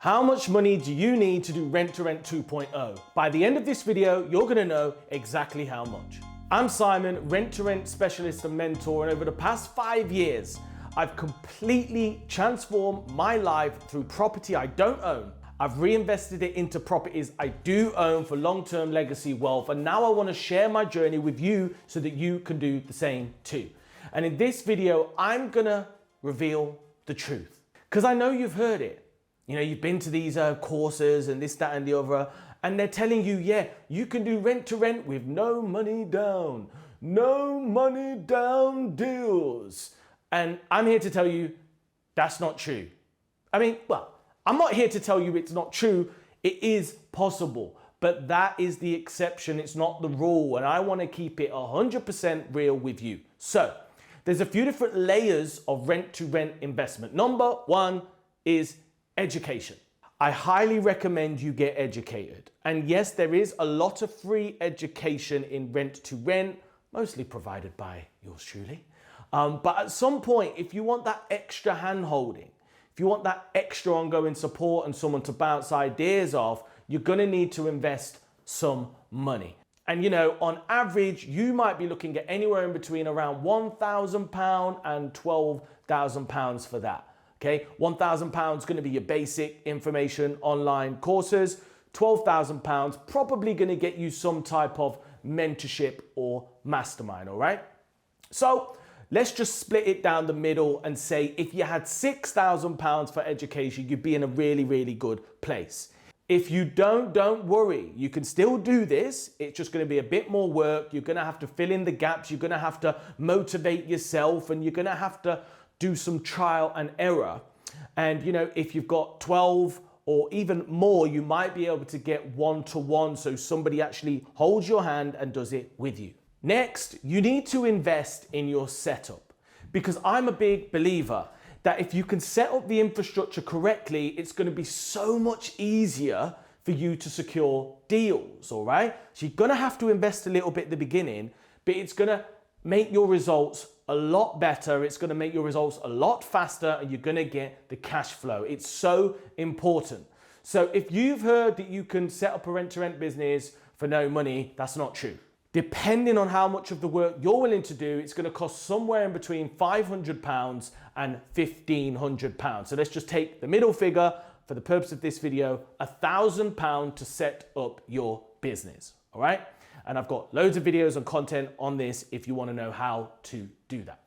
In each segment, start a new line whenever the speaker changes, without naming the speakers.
How much money do you need to do Rent to Rent 2.0? By the end of this video, you're gonna know exactly how much. I'm Simon, Rent to Rent specialist and mentor, and over the past 5 years, I've completely transformed my life through property I don't own. I've reinvested it into properties I do own for long-term legacy wealth, and now I wanna share my journey with you so that you can do the same too. And in this video, I'm gonna reveal the truth. Because I know you've heard it. You know, you've been to these courses and this, that, and the other, and they're telling you, yeah, you can do rent to rent with no money down deals. And I'm here to tell you that's not true. I mean, well, I'm not here to tell you it's not true. It is possible, but that is the exception. It's not the rule. And I want to keep it 100% real with you. So there's a few different layers of rent to rent investment. Number one is education. I highly recommend you get educated. And yes, there is a lot of free education in rent to rent, mostly provided by yours truly. But at some point, if you want that extra hand holding, if you want that extra ongoing support and someone to bounce ideas off, you're gonna need to invest some money. And you know, on average, you might be looking at anywhere in between around £1,000 and £12,000 for that. Okay, £1,000 is going to be your basic information online courses. £12,000 probably going to get you some type of mentorship or mastermind, all right? So let's just split it down the middle and say if you had £6,000 for education, you'd be in a really, really good place. If you don't worry. You can still do this. It's just going to be a bit more work. You're going to have to fill in the gaps. You're going to have to motivate yourself, and you're going to have to do some trial and error. And you know, if you've got 12 or even more, you might be able to get one-to-one, so somebody actually holds your hand and does it with you. Next, you need to invest in your setup, because I'm a big believer that if you can set up the infrastructure correctly, it's going to be so much easier for you to secure deals, all right? So you're going to have to invest a little bit at the beginning, but it's going to make your results a lot better. It's going to make your results a lot faster, and you're going to get the cash flow. It's so important. So if you've heard that you can set up a rent-to-rent business for no money, that's not true. Depending on how much of the work you're willing to do, it's going to cost somewhere in between £500 and £1,500. So let's just take the middle figure for the purpose of this video, £1,000 to set up your business. All right. And I've got loads of videos and content on this if you want to know how to do that.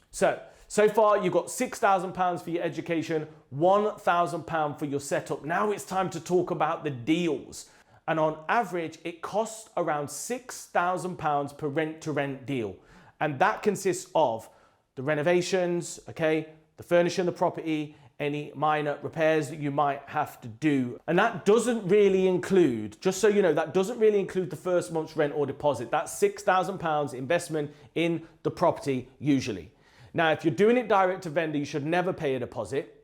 So far you've got £6,000 for your education, £1,000 for your setup. Now it's time to talk about the deals. And on average, it costs around £6,000 per rent to rent deal. And that consists of the renovations, okay, the furnishing the property, any minor repairs that you might have to do. And that doesn't really include, just so you know, that doesn't really include the first month's rent or deposit. That's £6,000 investment in the property usually. Now, if you're doing it direct to vendor, you should never pay a deposit.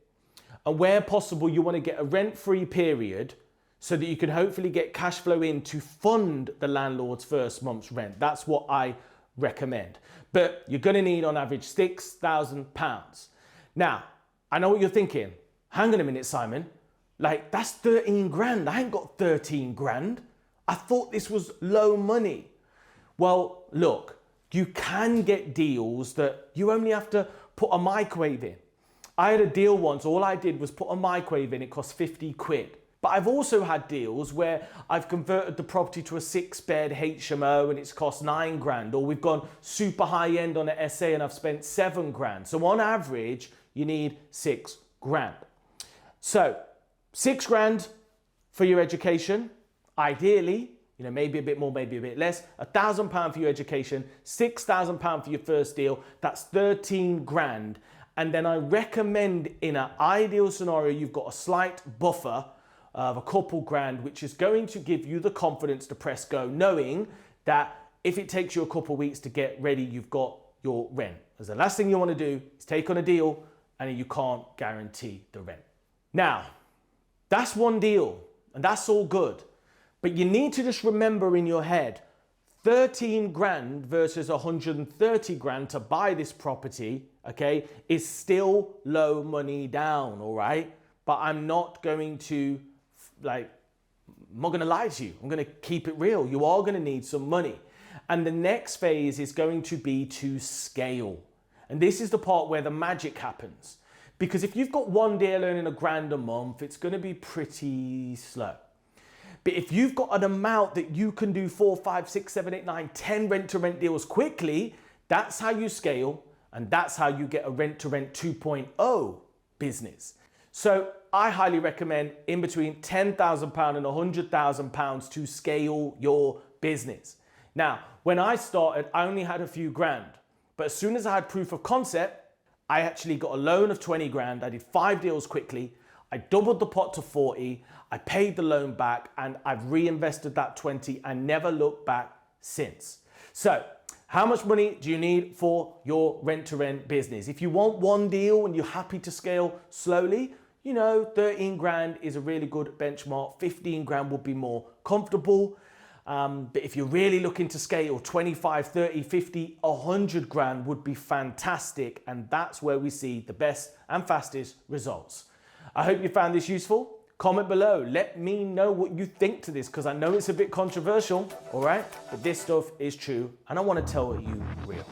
And where possible, you want to get a rent-free period so that you can hopefully get cash flow in to fund the landlord's first month's rent. That's what I recommend. But you're going to need on average £6,000. Now, I know what you're thinking. Hang on a minute, Simon. Like, that's 13 grand. I ain't got 13 grand. I thought this was low money. Well, look, you can get deals that you only have to put a microwave in. I had a deal once, all I did was put a microwave in, it cost 50 quid. But I've also had deals where I've converted the property to a 6-bed HMO and it's cost 9 grand, or we've gone super high end on an SA and I've spent 7 grand. So on average, you need 6 grand. So 6 grand for your education. Ideally, you know, maybe a bit more, maybe a bit less. £1,000 for your education, £6,000 for your first deal. That's 13 grand. And then I recommend in an ideal scenario, you've got a slight buffer of a couple grand, which is going to give you the confidence to press go, knowing that if it takes you a couple of weeks to get ready, you've got your rent. Because the last thing you want to do is take on a deal and you can't guarantee the rent. Now, that's one deal and that's all good. But you need to just remember in your head, 13 grand versus 130 grand to buy this property, okay, is still low money down, all right? but I'm not going to, like, I'm not going to lie to you. I'm going to keep it real. You are going to need some money. And the next phase is going to be to scale. And this is the part where the magic happens. Because if you've got one deal earning $1,000 a month, it's going to be pretty slow. But if you've got an amount that you can do 4, 5, 6, 7, 8, 9, 10 rent-to-rent deals quickly, that's how you scale. And that's how you get a rent-to-rent 2.0 business. So I highly recommend in between £10,000 and £100,000 to scale your business. Now, when I started, I only had a few grand. But as soon as I had proof of concept, I actually got a loan of 20 grand. I did 5 deals quickly. I doubled the pot to 40. I paid the loan back and I've reinvested that 20 and never looked back since. So how much money do you need for your rent-to-rent business? If you want one deal and you're happy to scale slowly, 13 grand is a really good benchmark. 15 grand would be more comfortable. But if you're really looking to scale, 25, 30, 50, 100 grand would be fantastic. And that's where we see the best and fastest results. I hope you found this useful. Comment below. Let me know what you think to this, because I know it's a bit controversial, all right? But this stuff is true and I want to tell you real.